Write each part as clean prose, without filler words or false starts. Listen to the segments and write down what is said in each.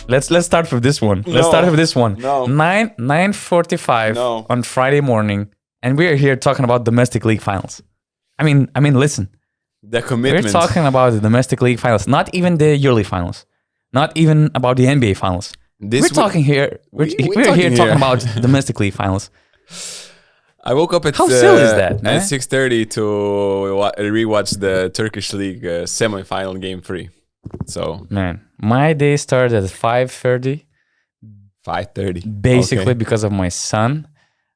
Let's start with this one. Let's start with this one. 9:45 on Friday morning, and we are here talking about domestic league finals. I mean, listen. The commitment. We're talking about the domestic league finals, not even the yearly finals, not even about the NBA finals. We're talking here. We're here talking about domestic league finals. I woke up at how silly is that, man? At 6:30 to rewatch the Turkish League semi-final game 3. So man, my day started at 5:30. 5:30. Basically, because of my son.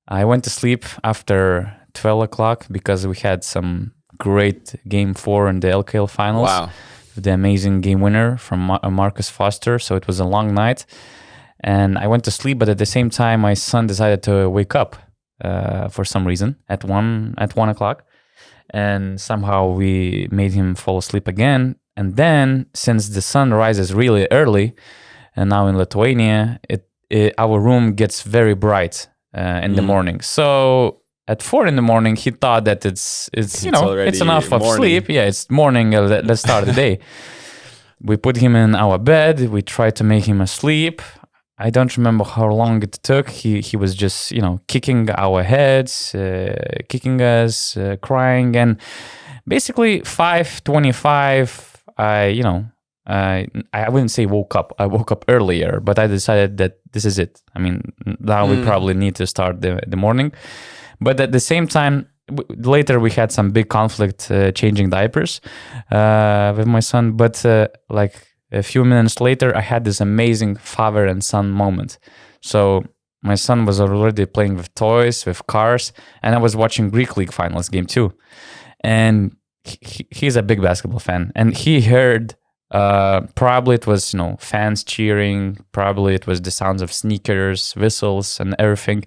I went to sleep after 12 o'clock because we had some great game 4 in the LKL finals. Wow. The amazing game winner from Marcus Foster. So it was a long night. And I went to sleep, but at the same time, my son decided to wake up for some reason at 1 o'clock. And somehow we made him fall asleep again. And then, since the sun rises really early, and now in Lithuania, our room gets very bright in the morning. So at 4 in the morning, he thought that it's enough of sleep. Yeah, it's morning. Let's start the day. We put him in our bed. We tried to make him asleep. I don't remember how long it took. He was just kicking our heads, kicking us, crying, and basically 5:25. I wouldn't say woke up. I woke up earlier, but I decided that this is it. I mean, now we probably need to start the morning. But at the same time, later we had some big conflict changing diapers with my son. But like a few minutes later, I had this amazing father and son moment. So my son was already playing with toys, with cars, and I was watching Greek League Finals game 2. And he's a big basketball fan, and he heard probably it was fans cheering, probably it was the sounds of sneakers, whistles, and everything.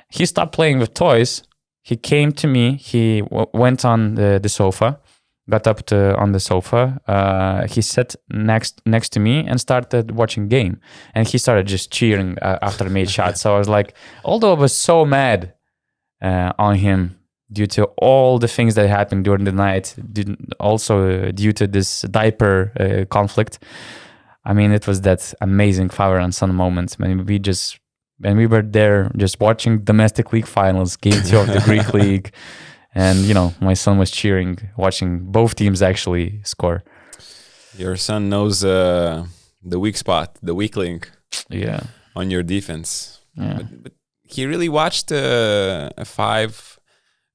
He stopped playing with toys. He came to me. He went on the sofa, got up on the sofa. He sat next to me and started watching game, and he started just cheering after I made shots. So I was like, although I was so mad on him due to all the things that happened during the night, also due to this diaper conflict. I mean, it was that amazing father and son moment when we were there just watching domestic league finals, game 2 of the Greek league. And, my son was cheering, watching both teams actually score. Your son knows the weak spot, the weak link on your defense. Yeah. But he really watched a 5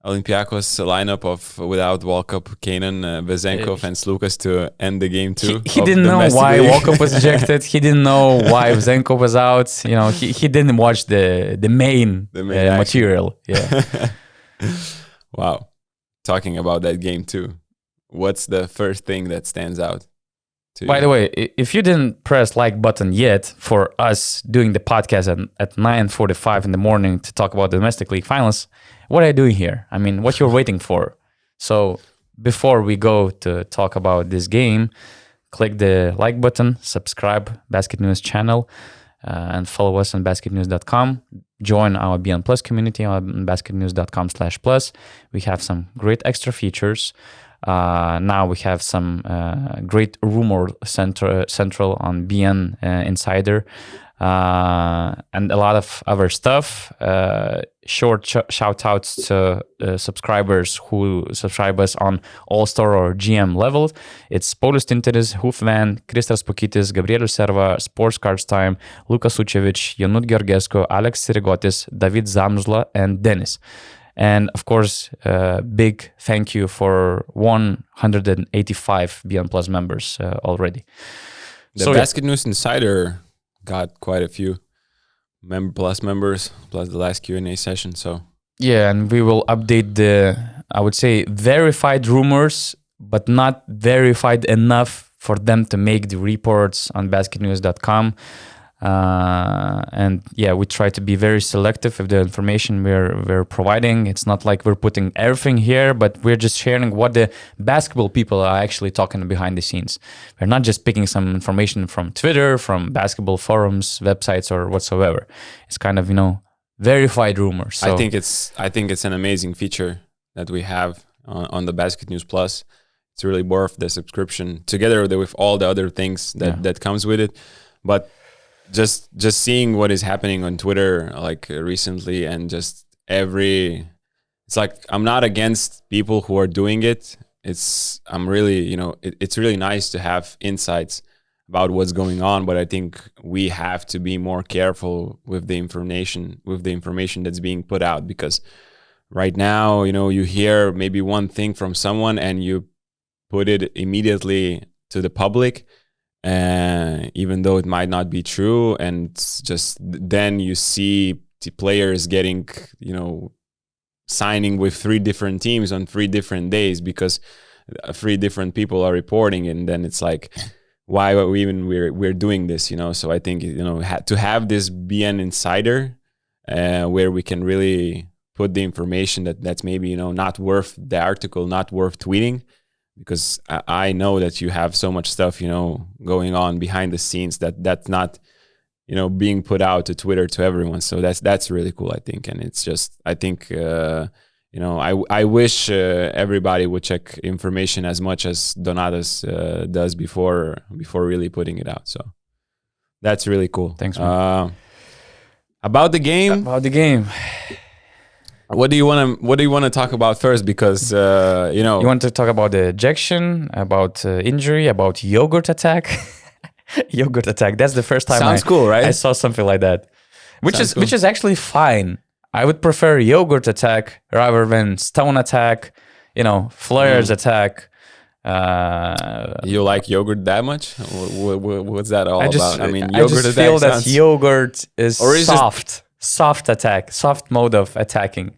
Olympiacos lineup of without Walkup, Kanan, Vezenkov, and Slukas to end the game 2. He didn't know why Walkup was ejected. He didn't know why Vezenkov was out. He didn't watch the main material. Yeah. Wow. Talking about that game 2, what's the first thing that stands out to you? By the way, if you didn't press like button yet for us doing the podcast at 9:45 in the morning to talk about the domestic league finals, what are you doing here? I mean, what you're waiting for? So before we go to talk about this game, click the like button, subscribe Basket News channel, and follow us on basketnews.com. Join our BN Plus community on basketnews.com/plus. We have some great extra features. Now we have some great rumor central on BN Insider. And a lot of other stuff. Short shout outs to subscribers who subscribe us on All-Star or GM level. It's Paulius Tinteris, Hufvan, Kristas Pokytis, Gabrielius Serva, Sports Cards Time, Lukas Ucevic, Janut Georgescu, Alex Sirigotis, David Zamzla, and Dennis. And of course, big thank you for 185 BN Plus members already. The Basket News Insider got quite a few members plus the last Q&A session. So yeah, and we will update the, I would say, verified rumors, but not verified enough for them to make the reports on basketnews.com. And yeah, we try to be very selective with the information we're providing. It's not like we're putting everything here, but we're just sharing what the basketball people are actually talking behind the scenes. We're not just picking some information from Twitter, from basketball forums, websites, or whatsoever. It's kind of, verified rumors. So I think it's an amazing feature that we have on the Basket News Plus. It's really worth the subscription together with all the other things that comes with it. But just seeing what is happening on Twitter like recently, and just it's like I'm not against people who are doing it. I'm really, it's really nice to have insights about what's going on, but I think we have to be more careful with the information that's being put out, because right now, you hear maybe one thing from someone and you put it immediately to the public, even though it might not be true, and just then you see the players getting, signing with 3 different teams on 3 different days because 3 different people are reporting, and then it's like, why are we're doing this, So I think, to have this be an insider, where we can really put the information that's maybe, not worth the article, not worth tweeting, because I know that you have so much stuff, going on behind the scenes that's not, being put out to Twitter to everyone. So that's really cool, I think. And it's just, I think, I wish everybody would check information as much as Donatas does before really putting it out. So that's really cool. Thanks, man. About the game. What do you want to talk about first? Because you want to talk about the ejection, about injury, about yogurt attack. Yogurt attack. That's the first time. Sounds cool, right? I saw something like that, which is actually fine. I would prefer yogurt attack rather than stone attack. Flares attack. You like yogurt that much? What's that all about? I mean, yogurt attack. I just feel that yogurt is soft attack, soft mode of attacking.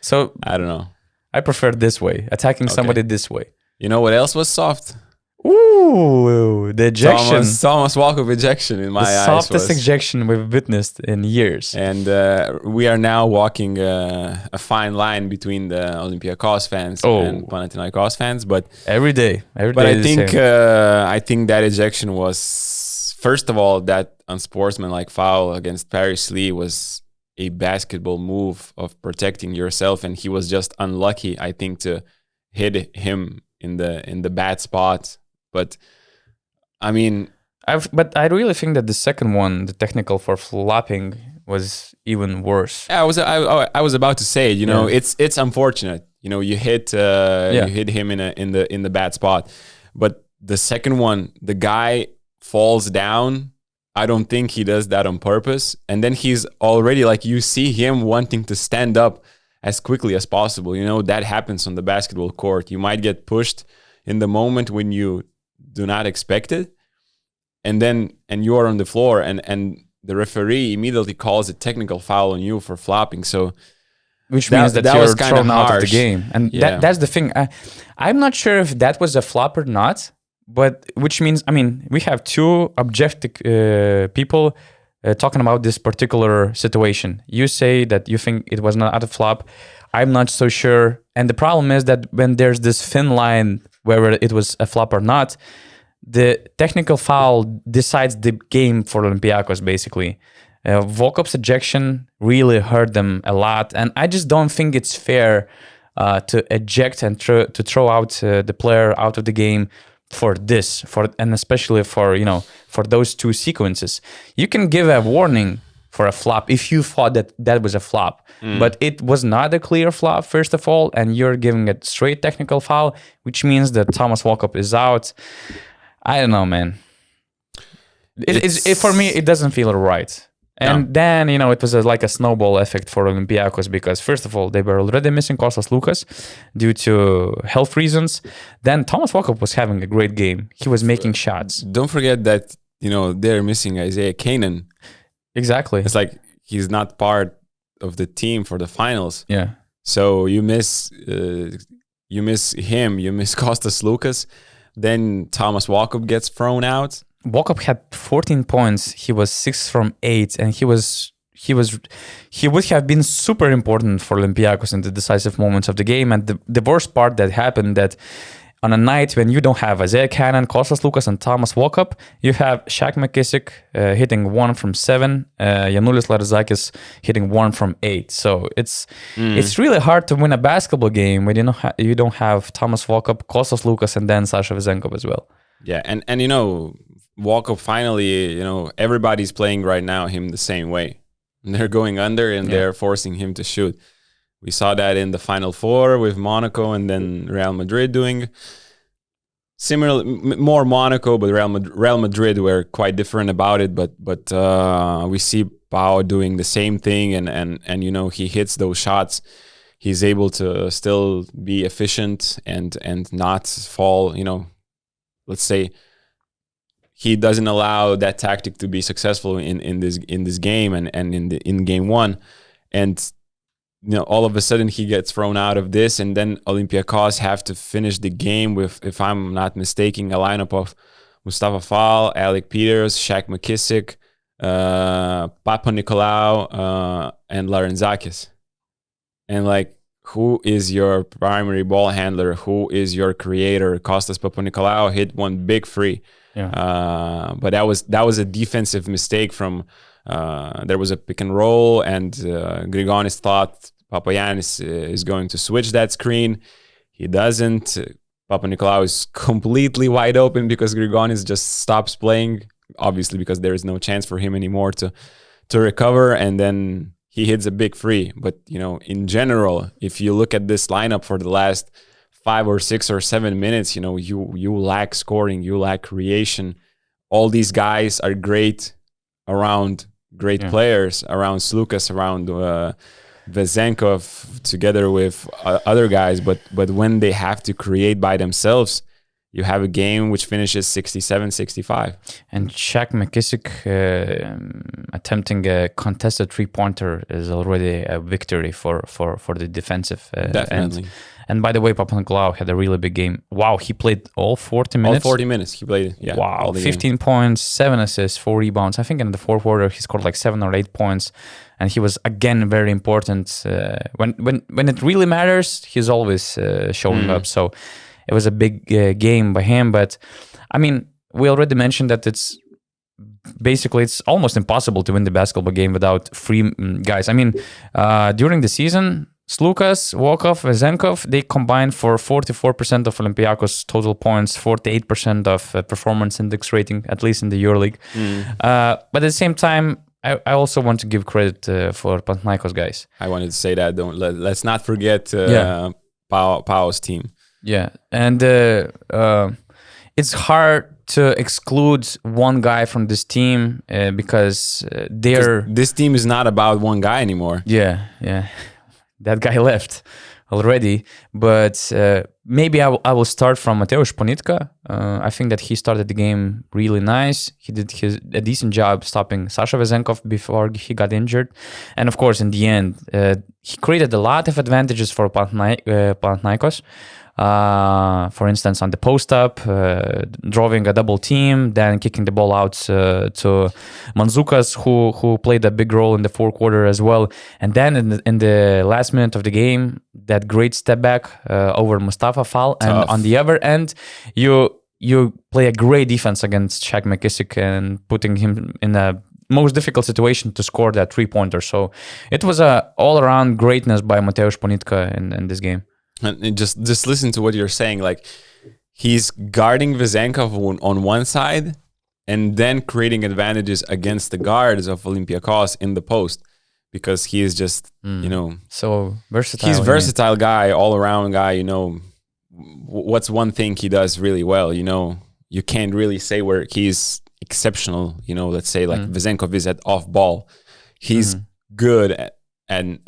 So I don't know. I prefer this way, attacking somebody this way. You know what else was soft? Ooh, the ejection. Thomas Walkup ejection in my eyes. The softest ejection we've witnessed in years. And we are now walking a fine line between the Olympiacos fans and Panathinaikos fans, but every day. But I think that ejection was, first of all, that unsportsmanlike foul against Paris Lee was a basketball move of protecting yourself, and he was just unlucky, I think, to hit him in the bad spot. But I mean, I really think that the second one, the technical for flopping, was even worse. Yeah, I was about to say, it's unfortunate. You hit him in the bad spot, but the second one, the guy falls down. I don't think he does that on purpose, and then he's already like, you see him wanting to stand up as quickly as possible. That happens on the basketball court. You might get pushed in the moment when you do not expect it, and you are on the floor, and the referee immediately calls a technical foul on you for flopping. So, which means that you're thrown out of the game, and that's the thing. I'm not sure if that was a flop or not, but which means, I mean, we have 2 objective people talking about this particular situation. You say that you think it was not a flop. I'm not so sure, and the problem is that when there's this thin line, whether it was a flop or not, the technical foul decides the game for Olympiacos, basically. Walkup's ejection really hurt them a lot, and I just don't think it's fair to eject and to throw out the player out of the game for this, and especially for those 2 sequences. You can give a warning for a flop if you thought that was a flop. But it was not a clear flop, first of all, and you're giving a straight technical foul, which means that Thomas Walkup is out. I don't know, man. For me, it doesn't feel right. And then, it was like a snowball effect for Olympiacos, because first of all, they were already missing Kostas Lukas due to health reasons. Then Thomas Walkup was having a great game. He was making shots. Don't forget that, they're missing Isaiah Kanan. Exactly. It's like he's not part of the team for the finals. Yeah. So you miss him, you miss Kostas Lukas, then Thomas Walkup gets thrown out. Walkup had 14 points. He was 6 from 8, and he would have been super important for Olympiacos in the decisive moments of the game. And the worst part that happened, that on a night when you don't have Isaiah Cannon, Kostas Lukas, and Thomas Walkup, you have Shaq McKissick hitting 1 from 7, Giannulis Larizakis hitting 1 from 8. So it's really hard to win a basketball game when you don't have Thomas Walkup, Kostas Lukas, and then Sasha Vezenkov as well. Yeah, and Walkup finally, everybody's playing right now him the same way. And they're going under and they're forcing him to shoot. We saw that in the Final Four with Monaco and then Real Madrid doing similar, more Monaco, but Real Madrid were quite different about it. But we see Pau doing the same thing, and he hits those shots. He's able to still be efficient and not fall. Let's say he doesn't allow that tactic to be successful in this game and in game one, and all of a sudden he gets thrown out of this, and then Olympiacos have to finish the game with, if I'm not mistaken, a lineup of Mustafa Fall, Alec Peters, Shaq McKissick, Papanikolaou, and Larenzakis. And who is your primary ball handler? Who is your creator? Kostas Papanikolaou hit one big free. Yeah. But that was a defensive mistake from there was a pick and roll, and Grigonis thought Papagiannis is going to switch that screen. He doesn't. Papanikolaou is completely wide open because Grigonis just stops playing, obviously because there is no chance for him anymore to recover, and then he hits a big free. But in general, if you look at this lineup for the last 5 or 6 or 7 minutes, you lack scoring, you lack creation. All these guys are great around great players, around Slukas, around Vezenkov, together with other guys. But when they have to create by themselves, you have a game which finishes 67-65. And Shaq McKissick attempting a contested three-pointer is already a victory for the defensive Definitely. And by the way, Papanikolaou had a really big game. Wow, he played all 40 minutes? All 40 minutes he played, yeah. Wow, 15 points, 7 assists, 4 rebounds. I think in the fourth quarter he scored 7 or 8 points. And he was, again, very important. When it really matters, he's always showing up. So it was a big game by him. But, I mean, we already mentioned that it's almost impossible to win the basketball game without 3 guys. I mean, during the season, Slukas, Walkup, Vezenkov, they combined for 44% of Olympiacos' total points, 48% of performance index rating, at least in the EuroLeague. But at the same time, I also want to give credit for Panathinaikos guys. I wanted to say that. Let's not forget Pau's team. Yeah, and it's hard to exclude one guy from this team because this team is not about one guy anymore. Yeah. That guy left already, but maybe I will start from Mateusz Ponitka. I think that he started the game really nice. He did a decent job stopping Sasha Vezenkov before he got injured. And of course, in the end, he created a lot of advantages for Panathinaikos. For instance, on the post-up, drawing a double team, then kicking the ball out to Mandzukas, who played a big role in the fourth quarter as well. And then in the last minute of the game, that great step back over Mustafa Fall. Tough. And on the other end, you play a great defense against Shaq McKissick and putting him in a most difficult situation to score that three-pointer. So it was a all-around greatness by Mateusz Ponitka in this game. And just listen to what you're saying. He's guarding Vezenkov on one side and then creating advantages against the guards of Olympiacos in the post, because he is just, so versatile. He's a versatile guy, all-around guy. What's one thing he does really well? You can't really say where he's exceptional. Let's say Vezenkov is at off ball. He's good at and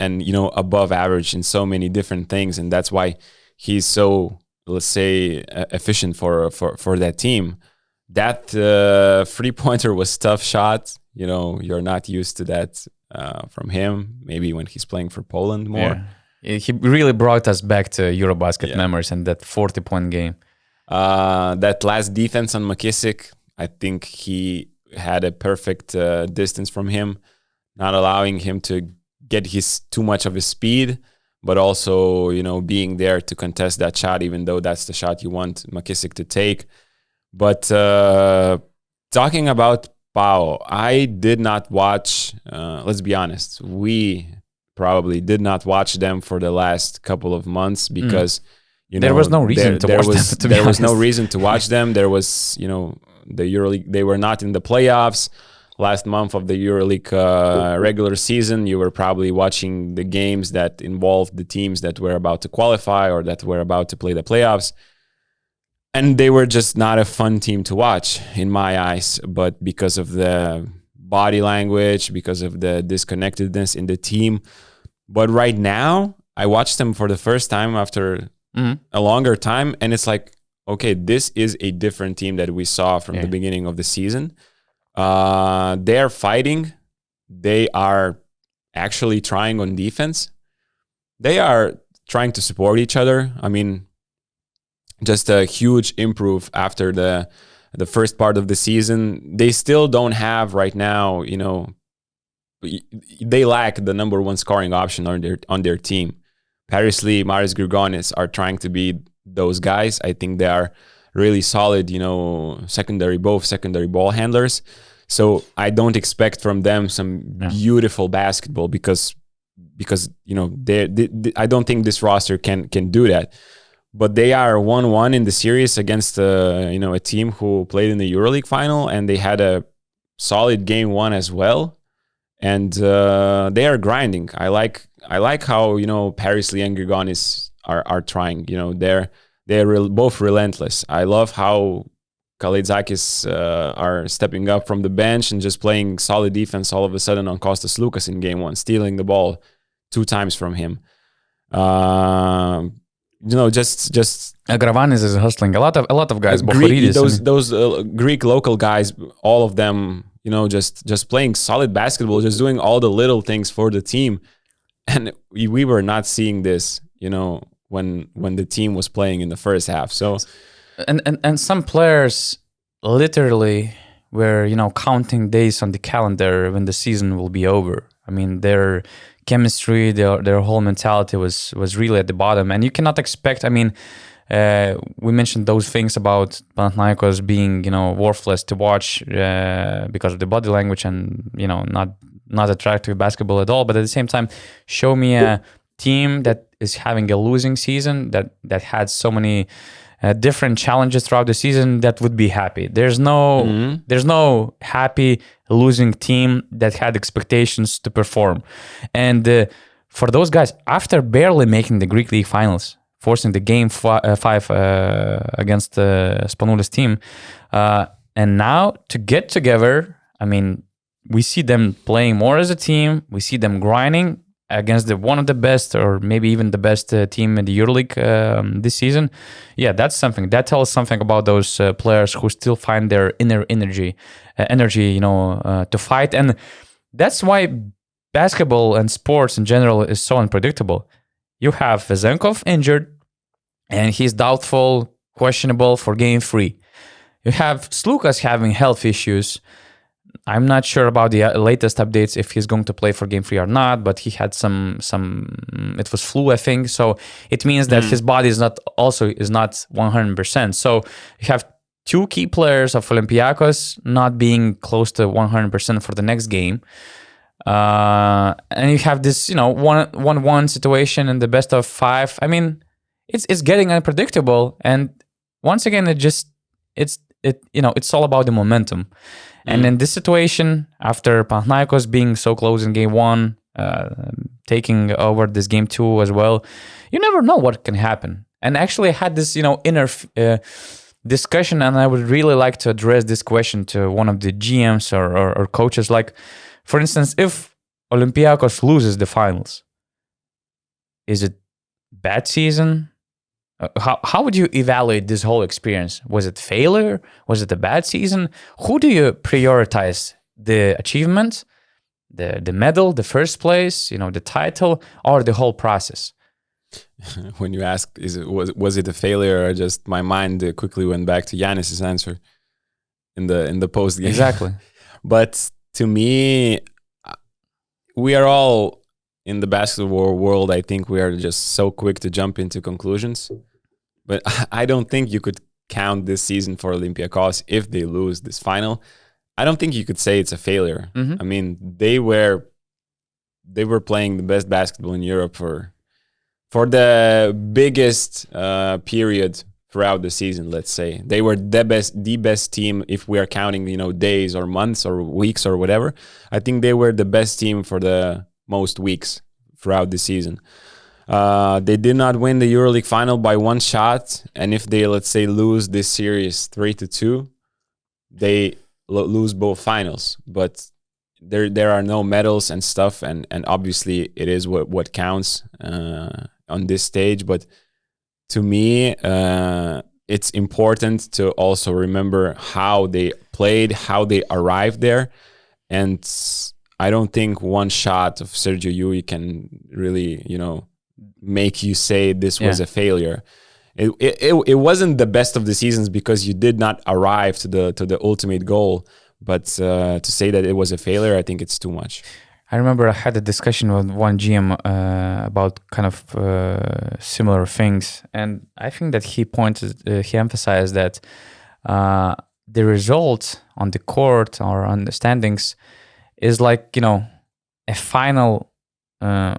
above average in so many different things, and that's why he's so, let's say, efficient for that team. That 3-pointer was tough shot. You're not used to that from him. Maybe when he's playing for Poland more. Yeah. He really brought us back to Eurobasket memories and that 40-point game. That last defense on McKissick, I think he had a perfect distance from him, not allowing him to get too much of his speed, but also, being there to contest that shot, even though that's the shot you want McKissick to take. But talking about Pau, I did not watch, let's be honest, we probably did not watch them for the last couple of months because, There was no reason to watch them, to be there was no honest. reason to watch them. There was, the EuroLeague, they were not in the playoffs. Last month of the EuroLeague regular season, you were probably watching the games that involved the teams that were about to qualify or that were about to play the playoffs. And they were just not a fun team to watch in my eyes. But because of the body language, because of the disconnectedness in the team. But right now, I watched them for the first time after a longer time. And it's like, okay, this is a different team that we saw from the beginning of the season. They're fighting. They are actually trying on defense. They are trying to support each other. I mean, just a huge improve after the first part of the season. They still don't have right now, they lack the number one scoring option on their team. Paris Lee, Marius Grigonis are trying to be those guys. I think they are really solid, secondary ball handlers. So I don't expect from them some beautiful basketball because I don't think this roster can do that. But they are 1-1 in the series against a team who played in the EuroLeague final, and they had a solid game one as well. And they are grinding. I like how Paris Lee and Grigonis are trying. They're both relentless. I love how Kalaitzakis are stepping up from the bench and just playing solid defense all of a sudden on Kostas Lukas in game one, stealing the ball 2 times from him. Just Gravanis is hustling a lot of guys. Greek, those Greek local guys, all of them, just playing solid basketball, just doing all the little things for the team. And we were not seeing this, when the team was playing in the first half. So, and some players literally were, counting days on the calendar when the season will be over. I mean, their chemistry, their whole mentality was really at the bottom, and you cannot expect. I mean, we mentioned those things about Panathinaikos being, worthless to watch because of the body language and not attractive basketball at all. But at the same time, show me a team that is having a losing season that had so many different challenges throughout the season that would be happy. There's no happy losing team that had expectations to perform. And for those guys, after barely making the Greek League finals, forcing the game 5 against Spanoulis team, and now to get together, I mean, we see them playing more as a team. We see them grinding against one of the best, or maybe even the best team in the EuroLeague this season. Yeah, that's something. That tells something about those players who still find their inner energy, to fight. And that's why basketball and sports in general is so unpredictable. You have Vezenkov injured, and he's doubtful, questionable for game 3. You have Slukas having health issues. I'm not sure about the latest updates if he's going to play for game 3 or not, but he had some it was flu, I think. So it means that his body is not 100%. So you have 2 key players of Olympiacos not being close to 100% for the next game. And you have this, 1-1 situation in the best of 5. I mean, it's getting unpredictable. And once again, it's all about the momentum. And in this situation, after Panathinaikos being so close in game 1, taking over this game 2 as well, you never know what can happen. And actually, I had this, inner discussion, and I would really like to address this question to one of the GMs or coaches. Like, for instance, if Olympiacos loses the finals, is it bad season? How would you evaluate this whole experience? Was it failure? Was it a bad season? Who do you prioritize? The achievement, the medal, the first place, the title, or the whole process? When you ask, was it a failure, or just my mind quickly went back to Giannis's answer in the post game. Exactly. But to me, we are all in the basketball world. I think we are just so quick to jump into conclusions. But I don't think you could count this season for Olympiacos if they lose this final. I don't think you could say it's a failure. Mm-hmm. I mean, they were playing the best basketball in Europe for for the biggest period throughout the season, let's say they were the best team if we are counting, days or months or weeks or whatever. I think they were the best team for the most weeks throughout the season. They did not win the EuroLeague final by one shot, and if they, let's say, lose this series 3-2, they lose both finals. But there are no medals and stuff, and obviously it is what counts on this stage. But to me, it's important to also remember how they played, how they arrived there. And I don't think one shot of Sergio Llull can really, make you say this was a failure. It wasn't the best of the seasons because you did not arrive to the ultimate goal. But to say that it was a failure, I think it's too much. I remember I had a discussion with one GM about kind of similar things, and I think that he emphasized that the result on the court or on the standings is like, a final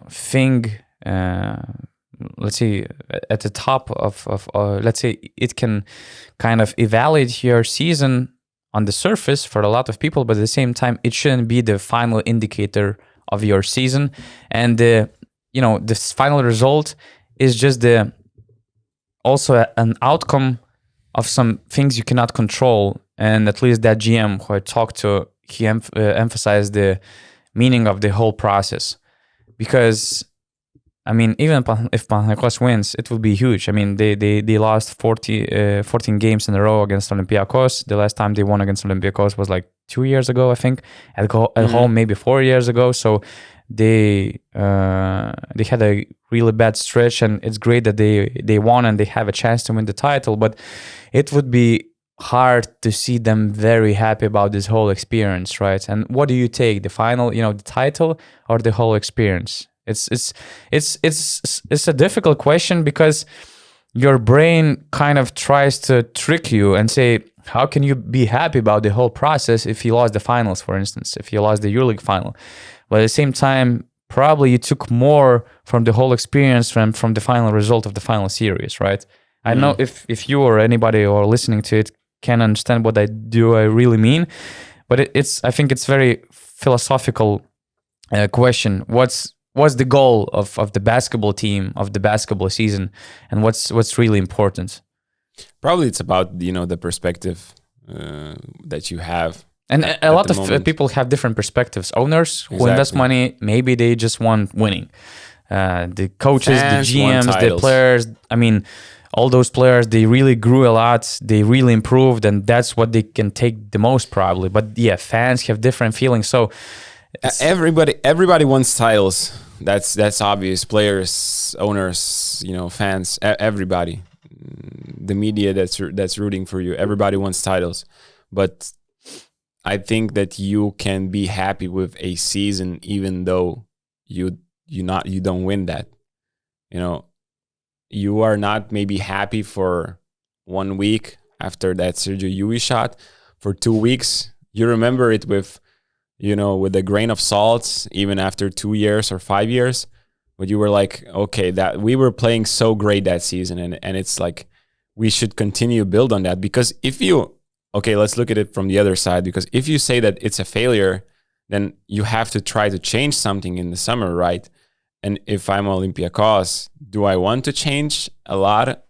thing. Let's say at the top of let's say it can kind of evaluate your season on the surface for a lot of people, but at the same time, it shouldn't be the final indicator of your season. And this final result is just also an outcome of some things you cannot control. And at least that GM who I talked to, he emphasized the meaning of the whole process. Because, even if Panathinaikos wins, it will be huge. They lost 14 games in a row against Olympiacos. The last time they won against Olympiacos was like 2 years ago, I think. At home, maybe 4 years ago. So they had a really bad stretch, and it's great that they won and they have a chance to win the title. But it would be hard to see them very happy about this whole experience, right? And what do you take, the final, the title, or the whole experience? It's a difficult question because your brain kind of tries to trick you and say, how can you be happy about the whole process if you lost the finals, for instance, if you lost the EuroLeague final? But at the same time, probably you took more from the whole experience from the final result of the final series, right? I don't know if you or anybody or listening to it can understand what I really mean, but I think it's very philosophical question. What's the goal of the basketball team, of the basketball season, and what's really important? Probably it's about the perspective that you have, and a lot of people have different perspectives. Owners who invest money, maybe they just want winning. The coaches, fans, the GMs, the players. All those players, they really grew a lot. They really improved, and that's what they can take the most, probably. But yeah, fans have different feelings. So everybody wants titles. That's obvious. Players, owners, fans, everybody. The media that's rooting for you. Everybody wants titles. But I think that you can be happy with a season even though you don't win that. You are not maybe happy for 1 week after that Sergio Llull shot. For 2 weeks, you remember it with a grain of salt, even after 2 years or 5 years. But you were like, okay, that we were playing so great that season, and it's like we should continue build on that. Because let's look at it from the other side. Because if you say that it's a failure, then you have to try to change something in the summer, right? And if I'm Olympiacos, do I want to change a lot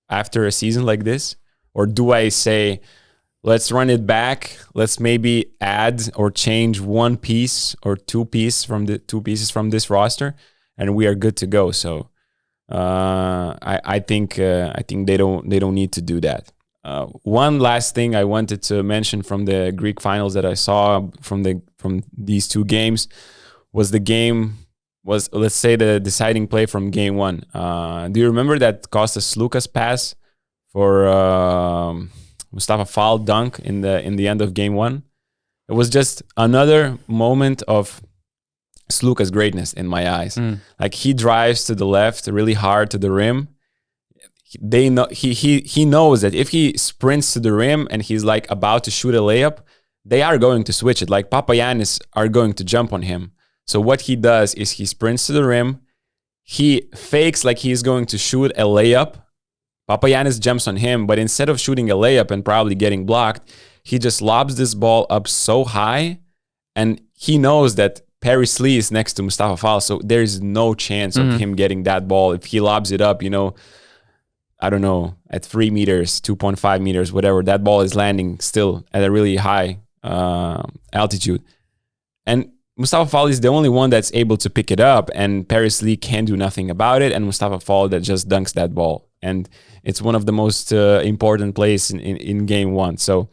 after a season like this? Or do I say, let's run it back. Let's maybe add or change one piece or two pieces from this roster, and we are good to go. So I think they don't need to do that. One last thing I wanted to mention from the Greek finals that I saw from these two games was let's say the deciding play from game one. Do you remember that Kostas Sloukas pass for Mustafa Fall dunk in the end of game one? It was just another moment of Sloukas' greatness in my eyes. Like, he drives to the left really hard to the rim. They know he knows that if he sprints to the rim and he's like about to shoot a layup, they are going to switch it. Like, Papagiannis are going to jump on him. So what he does is he sprints to the rim, he fakes like he's going to shoot a layup. Papagiannis jumps on him, but instead of shooting a layup and probably getting blocked, he just lobs this ball up so high, and he knows that Paris Lee is next to Mustafa Fall, so there's no chance of him getting that ball. If he lobs it up, I don't know, at 3 meters, 2.5 meters, whatever, that ball is landing still at a really high altitude. And Mustafa Fall is the only one that's able to pick it up, and Paris Lee can't do nothing about it, and Mustafa Fall that just dunks that ball. And it's one of the most important plays in game one. So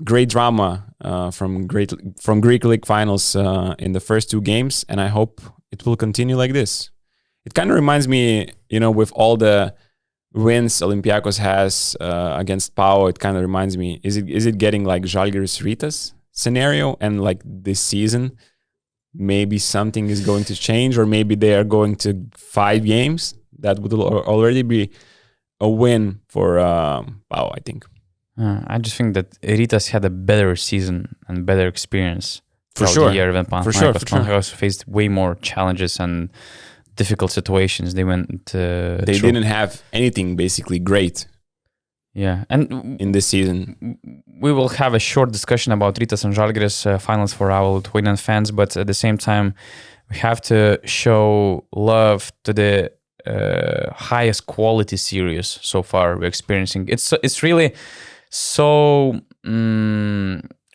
great drama from Greek League finals in the first 2 games, and I hope it will continue like this. It kind of reminds me, with all the wins Olympiacos has against Pau, it kind of reminds me, is it getting like Žalgiris Rytas scenario, and like this season maybe something is going to change, or maybe they are going to 5 games. That would already be a win for Pau, I think. I just think that Rytas had a better season and better experience for throughout sure. the year than Panathinaikos. For sure. Panathinaikos faced way more challenges and difficult situations. They went they didn't have anything basically great. Yeah, and in this season we will have a short discussion about Rytas and Žalgiris finals for our Lithuanian fans, but at the same time we have to show love to the highest quality series so far we're experiencing. It's really so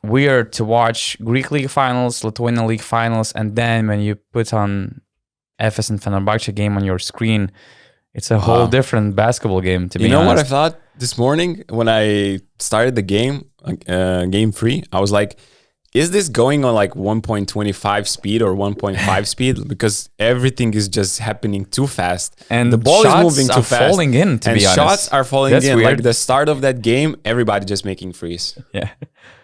weird to watch Greek League finals, Lithuanian League finals, and then when you put on Efes and Fenerbahce game on your screen, it's a whole different basketball game, to be honest. You know what I thought this morning when I started the game, game 3? I was like, is this going on like 1.25 speed or 1.5 speed? Because everything is just happening too fast. And the ball is moving too fast. Falling in, to be honest. And shots are falling That's in. weird. Like the start of that game, everybody just making threes. Yeah.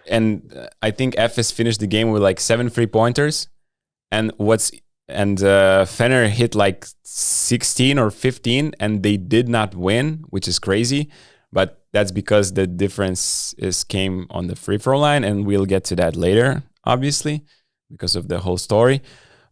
And I think Efes finished the game with like 7 3-pointers. And Fener hit like 16 or 15, and they did not win, which is crazy. But that's because the difference came on the free throw line, and we'll get to that later, obviously, because of the whole story.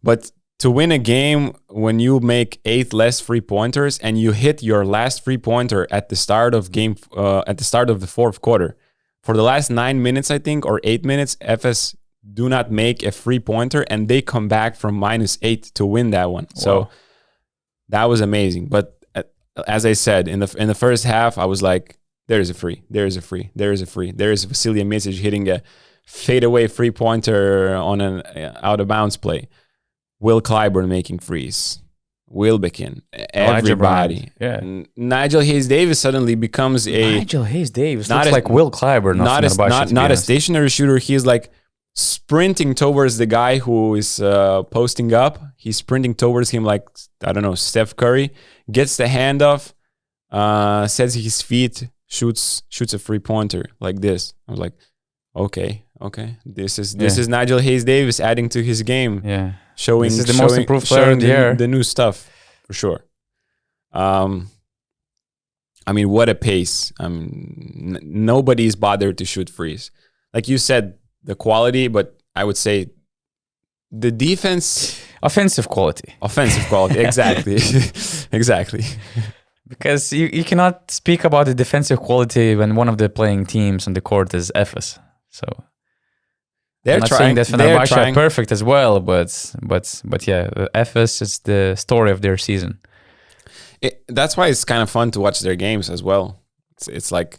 But to win a game when you make 8 less 3-pointers and you hit your last 3-pointer at the start of the fourth quarter, for the last 9 minutes, I think, or 8 minutes, Efes do not make a 3-pointer, and they come back from -8 to win that one. Wow. So that was amazing. But as I said, in the first half, I was like, there is a free. There is Vasilija Micic hitting a fadeaway 3-pointer on an out-of-bounds play. Will Clyburn making threes. Wilbekin. Everybody. Yeah. Nigel Hayes-Davis suddenly becomes Nigel Hayes-Davis looks like Will Clyburn. Not a stationary shooter. He's like sprinting towards the guy who is posting up. He's sprinting towards him like, I don't know, Steph Curry. Gets the handoff, sets his feet, shoots a 3-pointer like this. I was like, okay. This is Nigel Hayes-Davis adding to his game. Yeah. Showing this is the most improved player in the year. The new stuff, for sure. I mean, what a pace. Nobody is bothered to shoot threes. Like you said, the quality, but I would say the defense... Offensive quality, exactly. Exactly. Because you cannot speak about the defensive quality when one of the playing teams on the court is Efes. So I'm not saying that Fenerbahce are perfect as well, but yeah, Efes is the story of their season. That's why it's kind of fun to watch their games as well. It's like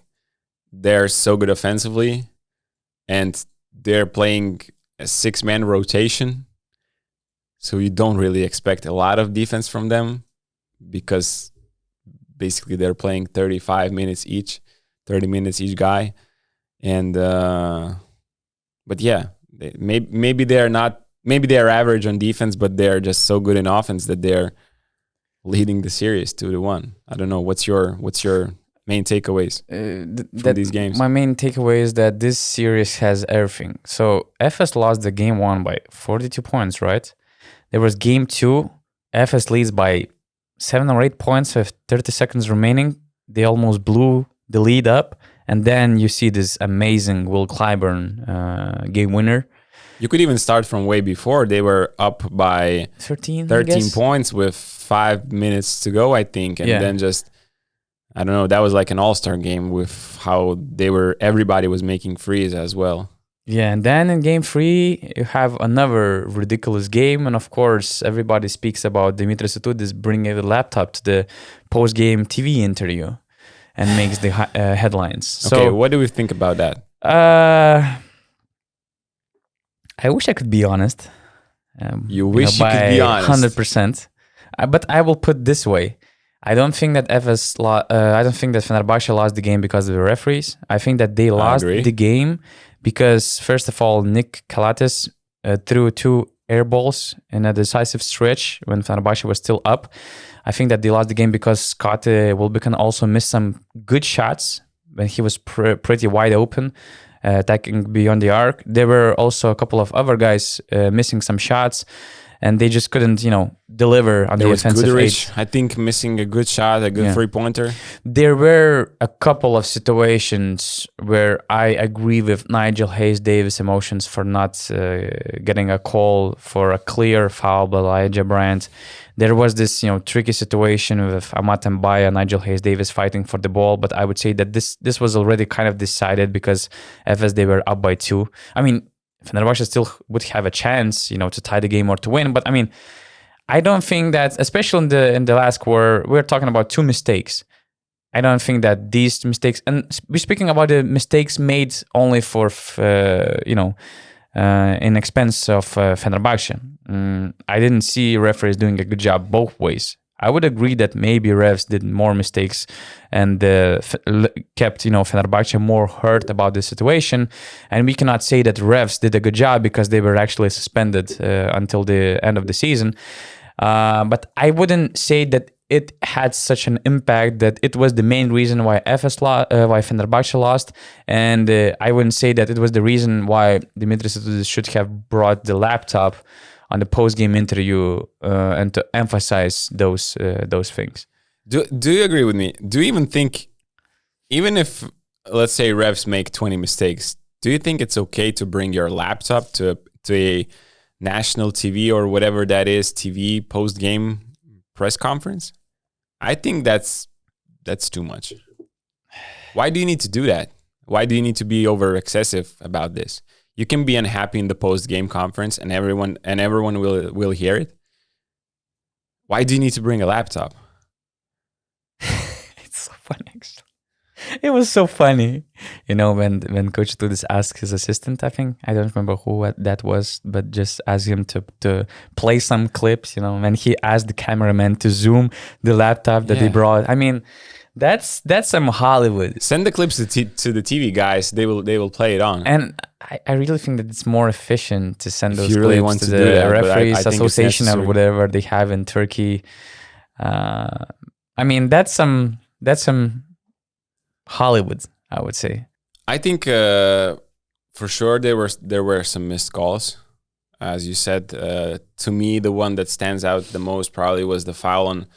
they're so good offensively, and they're playing a 6-man rotation. So you don't really expect a lot of defense from them, because basically they're playing 35 minutes each, 30 minutes each guy. And but yeah, maybe they're average on defense, but they're just so good in offense that they're leading the series 2-1. I don't know. What's your main takeaways from these games? My main takeaway is that this series has everything. So Efes lost the game 1 by 42 points, right? There was game 2. Efes leads by 7 or 8 points with 30 seconds remaining. They almost blew the lead up. And then you see this amazing Will Clyburn game winner. You could even start from way before. They were up by 13 points with 5 minutes to go, I think. And then just, I don't know, that was like an all-star game with how everybody was making threes as well. Yeah, and then in game 3, you have another ridiculous game. And of course, everybody speaks about Dimitris Itoudis bringing the laptop to the post-game TV interview and makes the headlines. Okay, So, what do we think about that? I wish I could be honest. You wish you could be honest. 100%. But I will put this way. I don't think that I don't think that Fenerbahce lost the game because of the referees. I think that they lost the game because, first of all, Nick Kalates threw 2 air balls in a decisive stretch when Fenerbahce was still up. I think that they lost the game because Scott Wilbekin also missed some good shots when he was pretty wide open, attacking beyond the arc. There were also a couple of other guys missing some shots, and they just couldn't, deliver on the offensive end. I think missing a good shot, a good three-pointer. There were a couple of situations where I agree with Nigel Hayes-Davis' emotions for not getting a call for a clear foul by Elijah Brandt. There was this, tricky situation with Amat Mbaya, Nigel Hayes-Davis fighting for the ball, but I would say that this was already kind of decided because Efes, they were up by 2. I mean, Fenerbahce still would have a chance, to tie the game or to win. But I mean, I don't think that, especially in the last quarter, we're talking about 2 mistakes. I don't think that these mistakes, and we're speaking about the mistakes made only for, in expense of Fenerbahce. I didn't see referees doing a good job both ways. I would agree that maybe refs did more mistakes and kept, Fenerbahce more hurt about the situation. And we cannot say that refs did a good job because they were actually suspended until the end of the season. But I wouldn't say that it had such an impact that it was the main reason why why Fenerbahce lost. And I wouldn't say that it was the reason why Dimitris Itoudis should have brought the laptop on the post-game interview and to emphasize those things. Do you agree with me? Do you even think, even if, let's say, refs make 20 mistakes, do you think it's okay to bring your laptop to a national TV or whatever that is, TV post-game press conference? I think that's too much. Why do you need to do that? Why do you need to be over excessive about this? You can be unhappy in the post-game conference and everyone will hear it. Why do you need to bring a laptop? It's so funny, actually. It was so funny, when Coach Itoudis asked his assistant, I think, I don't remember who that was, but just asked him to play some clips, when he asked the cameraman to zoom the laptop that they brought. I mean, that's some Hollywood. Send the clips to the TV guys. They will play it on. And I really think that it's more efficient to send those really clips want to to the do that, referees I think association or whatever they have in Turkey. I mean, that's some Hollywood, I would say. I think for sure there were some missed calls, as you said. To me, the one that stands out the most probably was the foul on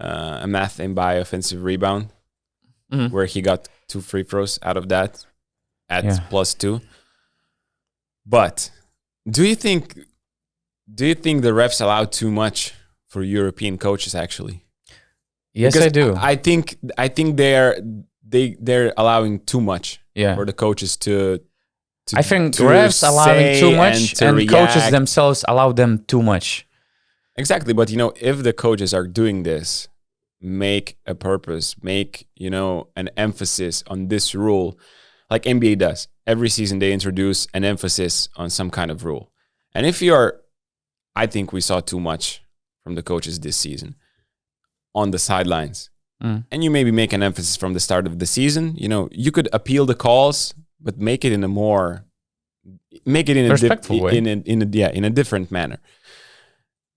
Amat Mbaya offensive rebound, where he got 2 free throws out of that at +2. But do you think the refs allow too much for European coaches actually? Yes, because I do. I think they're allowing too much for the coaches to I think refs allowing too much and coaches themselves allow them too much. Exactly, but if the coaches are doing this, make a purpose, make an emphasis on this rule, like NBA does. Every season they introduce an emphasis on some kind of rule. And I think we saw too much from the coaches this season on the sidelines. And you maybe make an emphasis from the start of the season. You could appeal the calls, but make it in a respectful way, in a different manner.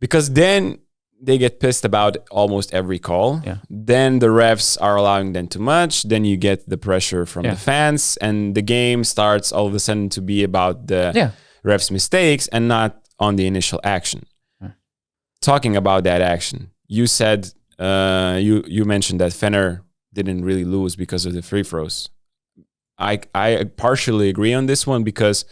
Because then they get pissed about almost every call. Yeah. Then the refs are allowing them too much. Then you get the pressure from the fans, and the game starts all of a sudden to be about the refs' mistakes and not on the initial action. Talking about that action, you said you mentioned that Fener didn't really lose because of the free throws. I partially agree on this one because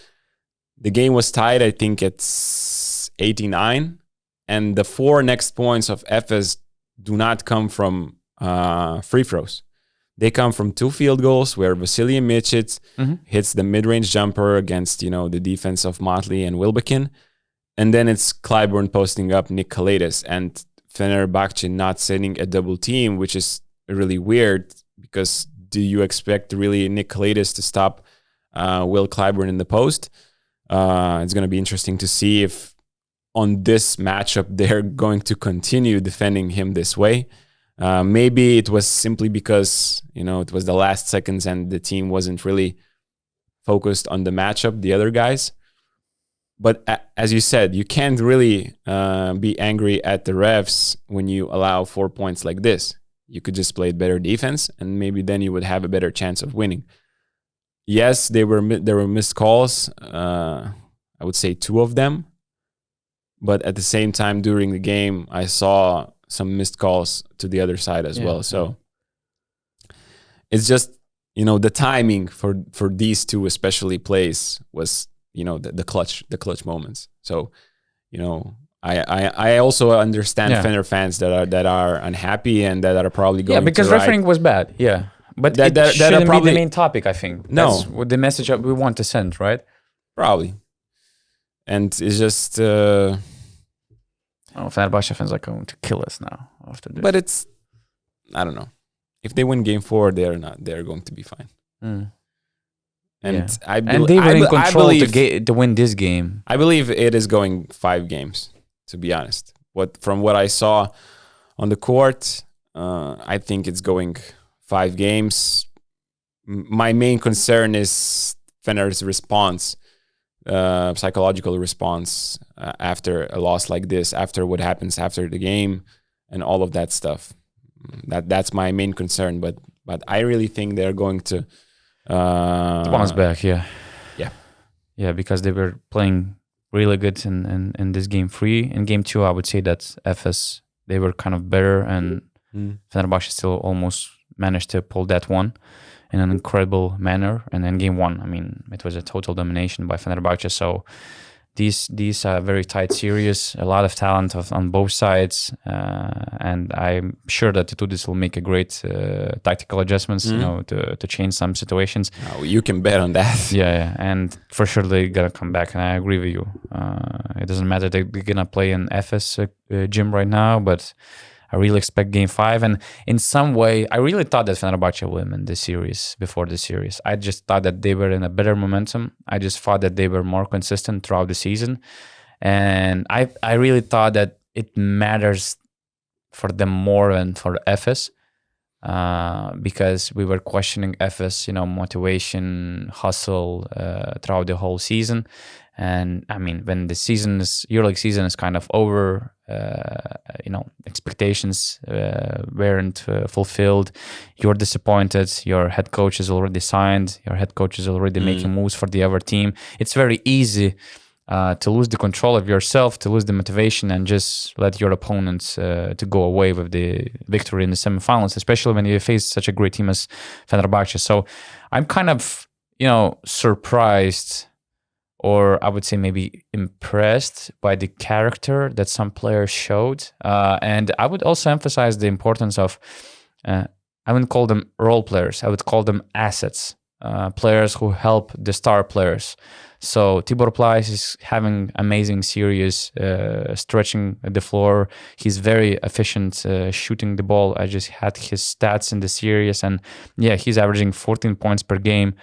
The game was tied, I think it's 89. And the 4 next points of Efes do not come from free throws. They come from 2 field goals where Vasilij Micic hits the mid-range jumper against, the defense of Motley and Wilbekin. And then it's Clyburn posting up Nick Itoudis and Fenerbahce not sending a double team, which is really weird because do you expect really Nick Itoudis to stop Will Clyburn in the post? It's going to be interesting to see if on this matchup they're going to continue defending him this way. Maybe it was simply because, it was the last seconds and the team wasn't really focused on the matchup, the other guys. But as you said, you can't really be angry at the refs when you allow 4 points like this. You could just play better defense, and maybe then you would have a better chance of winning. Yes, there were missed calls. I would say 2 of them. But at the same time, during the game, I saw some missed calls to the other side as well. So it's just, the timing for these 2 especially plays was, the clutch moments. So, I also understand Fener fans that are unhappy and that are probably going because refereeing was bad. Yeah. But that shouldn't probably be the main topic, I think. No. That's what the message we want to send, right? Probably. And it's just... Fenerbahce fans are going to kill us now after this. But it's... I don't know. If they win game 4, they're going to be fine. And they were in control to win this game. I believe it is going 5 games, to be honest. From what I saw on the court, I think it's going 5 games. My main concern is Fener's response, psychological response after a loss like this, after what happens after the game, and all of that stuff. That's my main concern. But I really think they're going to bounce back. Yeah, because they were playing really good in this game 3. In game 2, I would say that Efes, they were kind of better, and Fenerbahce still almost managed to pull that one in an incredible manner. And then game 1, I mean, it was a total domination by Fenerbahce. So these are very tight series, a lot of talent on both sides, and I'm sure that Itoudis will make a great tactical adjustments, to change some situations. Oh, you can bet on that. Yeah, and for sure they're gonna come back, and I agree with you. It doesn't matter they're gonna play in Efes gym right now, but I really expect game 5. And in some way, I really thought that Fenerbahce will win this series before the series. I just thought that they were in a better momentum. I just thought that they were more consistent throughout the season. And I really thought that it matters for them more than for Efes. Because we were questioning Efes, motivation, hustle throughout the whole season. And I mean, when the EuroLeague season is kind of over, expectations weren't fulfilled. You're disappointed. Your head coach is already signed. Your head coach is already making moves for the other team. It's very easy to lose the control of yourself, to lose the motivation, and just let your opponents to go away with the victory in the semifinals, especially when you face such a great team as Fenerbahce. So I'm kind of, surprised, or I would say maybe impressed by the character that some players showed. And I would also emphasize the importance of, I wouldn't call them role players, I would call them assets, players who help the star players. So Tibor Plais is having amazing series, stretching the floor. He's very efficient shooting the ball. I just had his stats in the series, and he's averaging 14 points per game.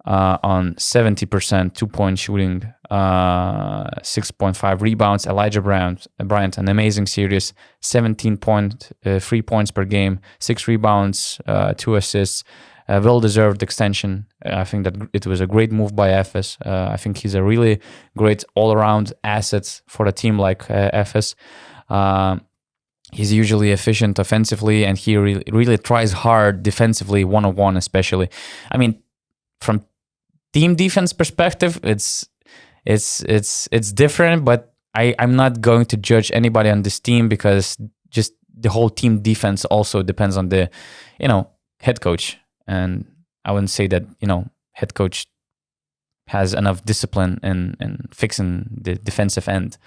On 70% 2-point shooting, 6.5 rebounds. Elijah Bryant, an amazing series, 3 points per game, 6 rebounds, 2 assists, well-deserved extension. I think that it was a great move by Efes. I think he's a really great all-around asset for a team like Efes. He's usually efficient offensively, and he really tries hard defensively, one-on-one especially. I mean, from team defense perspective, it's different, but I'm not going to judge anybody on this team because just the whole team defense also depends on the, head coach. And I wouldn't say that, head coach has enough discipline in fixing the defensive end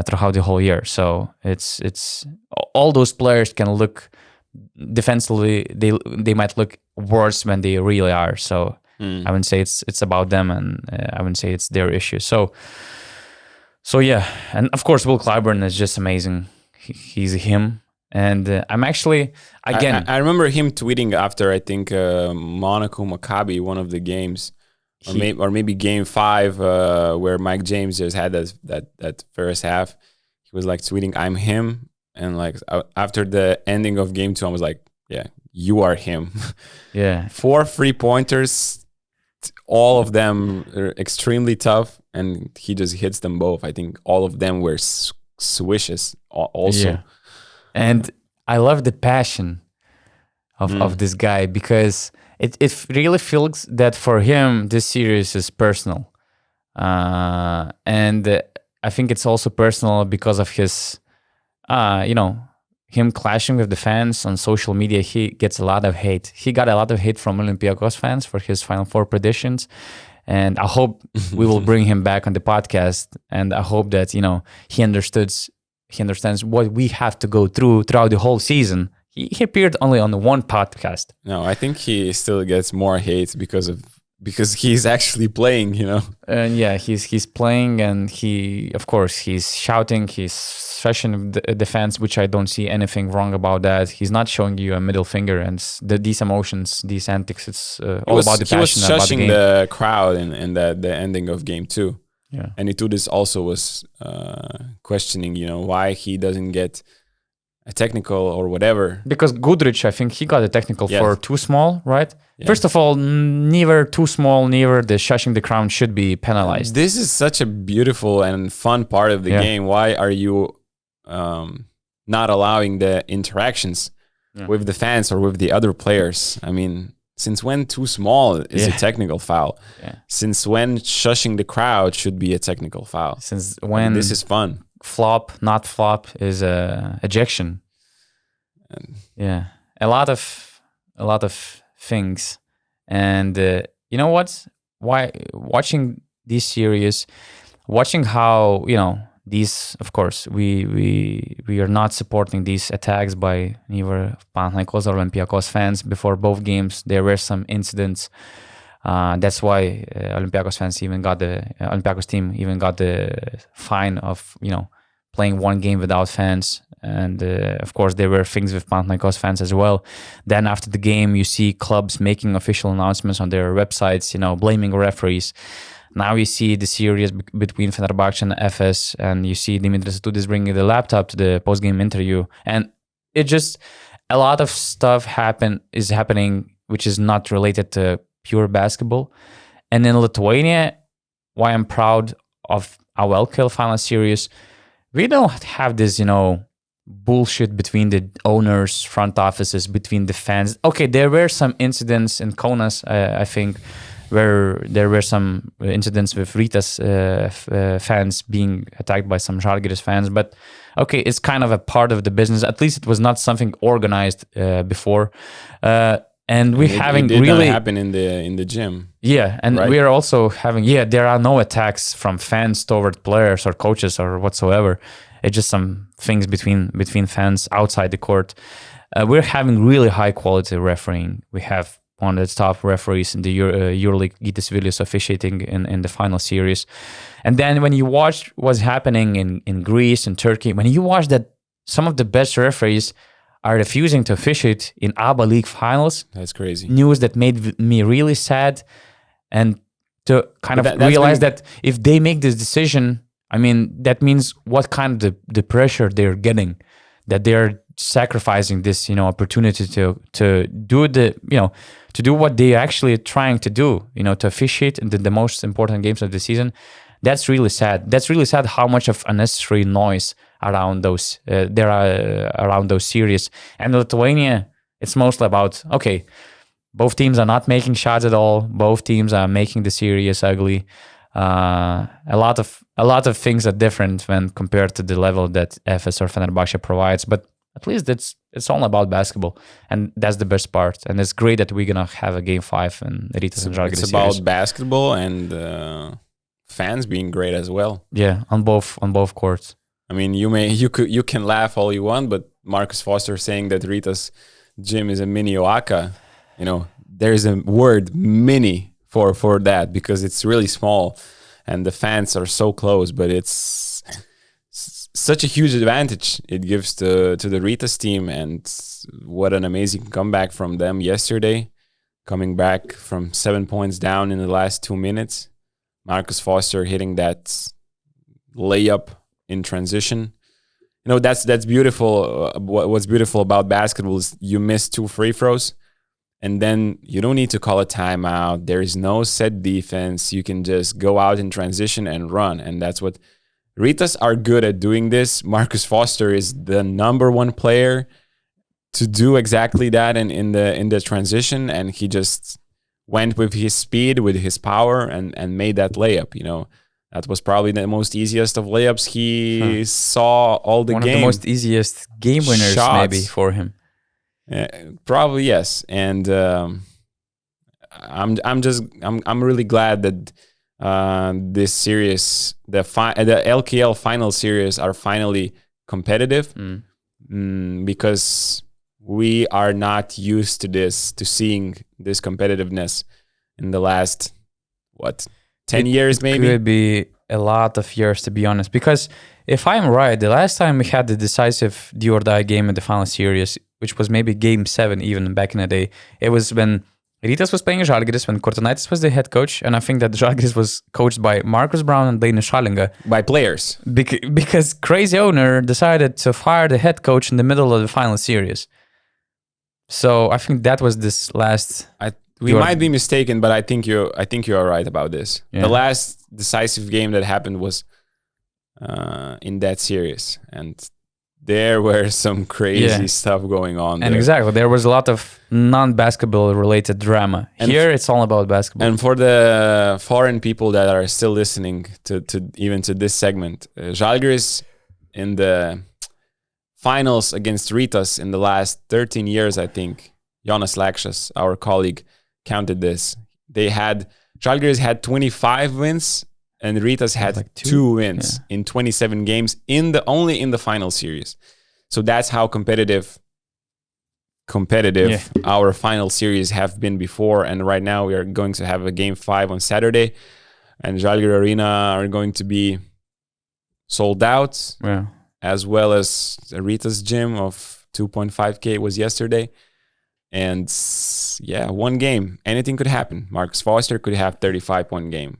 throughout the whole year. So it's all those players can look defensively. They might look worse when they really are. So I wouldn't say it's about them, and I wouldn't say it's their issue. So yeah, and of course Will Clyburn is just amazing. He's him. And I'm actually, again... I remember him tweeting after, I think, Monaco Maccabi, one of the games, or maybe game 5, where Mike James just had that first half. He was like tweeting, "I'm him." And like after the ending of game 2, I was like, yeah, you are him. Yeah. 4 free-pointers, all of them are extremely tough, and he just hits them both. I think all of them were swishes also. Yeah. And I love the passion of this guy, because it really feels that for him, this series is personal. And I think it's also personal because of his, him clashing with the fans on social media. He gets a lot of hate. He got a lot of hate from Olympiacos fans for his Final Four predictions. And I hope we will bring him back on the podcast. And I hope that, he understands what we have to go throughout the whole season. He appeared only on one podcast. No, I think he still gets more hate because he's actually playing, And yeah, he's playing, and he's shouting, he's stretching the fans, which I don't see anything wrong about that. He's not showing you a middle finger, and these emotions, these antics, it's all about the passion. He was shushing the crowd in the ending of game 2. Yeah. And Itoudis also was questioning, why he doesn't get a technical or whatever. Because Goodrich, I think he got a technical for too small, right? Yeah. First of all, neither too small, neither the shushing the crowd should be penalized. This is such a beautiful and fun part of the game. Why are you not allowing the interactions with the fans or with the other players? I mean, since when too small is a technical foul? Yeah. Since when shushing the crowd should be a technical foul? Since when this is fun? Flop, not flop, is ejection. Yeah, a lot of things, and you know what? Why watching this series, watching how these, of course, we are not supporting these attacks by neither Panathinaikos or Olympiacos fans. Before both games, there were some incidents. That's why Olympiacos team even got the fine of playing one game without fans. And of course, there were things with Panathinaikos fans as well. Then after the game, you see clubs making official announcements on their websites, blaming referees. Now you see the series between Fenerbahce and Efes, and you see Dimitris Itoudis bringing the laptop to the post-game interview. And it just, a lot of stuff is happening which is not related to pure basketball. And in Lithuania, why I'm proud of our LKL final series, we don't have this, bullshit between the owners, front offices, between the fans. Okay, there were some incidents in Kaunas, I think, where there were some incidents with Rita's fans being attacked by some Žalgiris fans. But okay, it's kind of a part of the business. At least it was not something organized before. And we having it did really not happen in the gym. Yeah, and right? we are also having there are no attacks from fans toward players or coaches or whatsoever. It's just some things between fans outside the court. We're having really high quality refereeing. We have one of the top referees in the EuroLeague, Decisive, officiating in the final series. And then when you watch what's happening in Greece and Turkey, when you watch that some of the best referees are refusing to officiate in ABA League finals. That's crazy. News that made me really sad. And to kind of realize that if they make this decision, I mean, that means what kind of the pressure they're getting, that they're sacrificing this, opportunity to do to do what they actually trying to do, to officiate in the most important games of the season. That's really sad. That's really sad how much of unnecessary noise around those around those series. And Lithuania, it's mostly about, okay, both teams are not making shots at all. Both teams are making the series ugly. A lot of things are different when compared to the level that Efes or Fenerbahce provides. But at least it's all about basketball, and that's the best part. And it's great that we're gonna have a game 5 in Rytas and Žalgiris It's series. about basketball and fans being great as well. Yeah, on both courts. I mean, you can laugh all you want, but Marcus Foster saying that Rytas gym is a mini Oaxaca, there's a word mini for that because it's really small and the fans are so close, but it's such a huge advantage it gives to the Rytas team, and what an amazing comeback from them yesterday, coming back from 7 points down in the last 2 minutes. Marcus Foster hitting that layup in transition. That's beautiful. What's beautiful about basketball is you miss 2 free throws, and then you don't need to call a timeout. There is no set defense. You can just go out in transition and run, and that's what Rytas are good at doing this. Marcus Foster is the number 1 player to do exactly that in the transition, and he just went with his speed, with his power, and made that layup. That was probably the most easiest of layups he saw all the game. One of the most easiest game winners shots. maybe for him. Probably yes, and I'm really glad that this series, the LKL final series, are finally competitive because we are not used to seeing this competitiveness in the last 10 years maybe. It could be a lot of years, to be honest, because if I'm right, the last time we had the decisive do or die game in the final series, which was maybe game 7 even back in the day, it was when Rytas was playing Žalgiris, when Kurtinaitis was the head coach, and I think that Žalgiris was coached by Marcus Brown and Dainius Šalinga. By players. Because crazy owner decided to fire the head coach in the middle of the final series. So I think that was this last... We might be mistaken, but I think you are right about this. Yeah. The last decisive game that happened was in that series, and there were some crazy stuff going on and there. Exactly, there was a lot of non-basketball related drama. And here it's all about basketball. And for the foreign people that are still listening to this segment, Žalgiris in the finals against Rytas in the last 13 years, I think, Jonas Lakšas, our colleague, counted this. Žalgiris had 25 wins and Rytas had like 2 wins in 27 games only in the final series. So that's how competitive our final series have been before. And right now we are going to have a game 5 on Saturday, and Žalgiris Arena are going to be sold out, as well as the Rytas gym of 2.5K was yesterday. And 1 game, anything could happen. Marcus Foster could have 35-point game.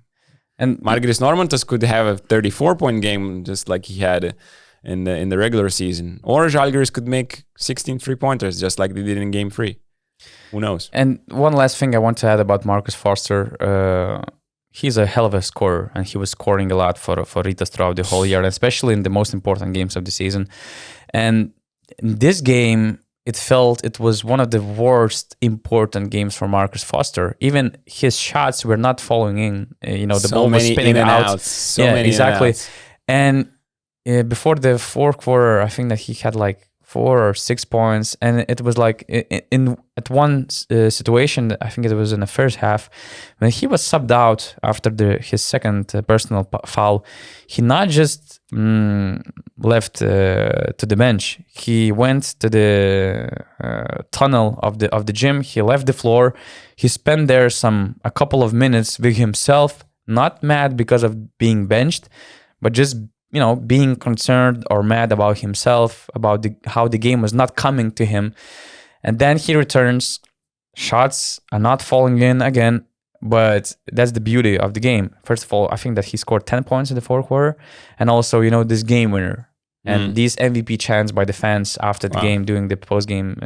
And Margiris Normantas could have a 34-point game, just like he had in the regular season. Or Žalgiris could make 16 3-pointers, just like they did in game 3. Who knows? And one last thing I want to add about Marcus Foster. He's a hell of a scorer, and he was scoring a lot for Rytas throughout the whole year, especially in the most important games of the season. And in this game, it felt it was one of the worst important games for Marcus Foster. Even his shots were not falling in. The ball was spinning out. Exactly. And before the fourth quarter, I think that he had like 4 or 6 points, and it was like at one situation, I think it was in the first half, when he was subbed out after his second personal foul. He not just left to the bench. He went to the tunnel of the gym. He left the floor. He spent there a couple of minutes with himself, not mad because of being benched, but just being concerned or mad about himself, about how the game was not coming to him. And then he returns. Shots are not falling in again, but that's the beauty of the game. First of all, I think that he scored 10 points in the fourth quarter, and also, this game winner and these MVP chants by the fans after the game, during the post-game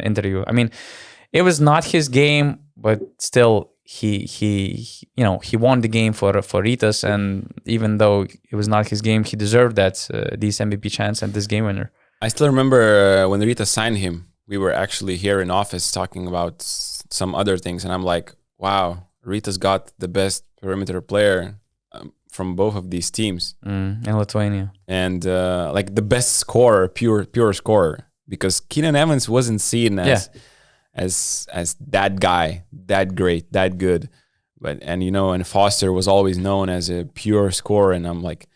interview. I mean, it was not his game, but still, he won the game for Rytas, and even though it was not his game, he deserved these MVP chants and this game winner. I still remember when Rytas signed him, we were actually here in office talking about some other things, and I'm like, wow, Rytas got the best perimeter player from both of these teams in Lithuania, and like the best scorer, pure scorer. because Keenan Evans wasn't seen as that guy, that great, that good. And Foster was always known as a pure scorer, and I'm like,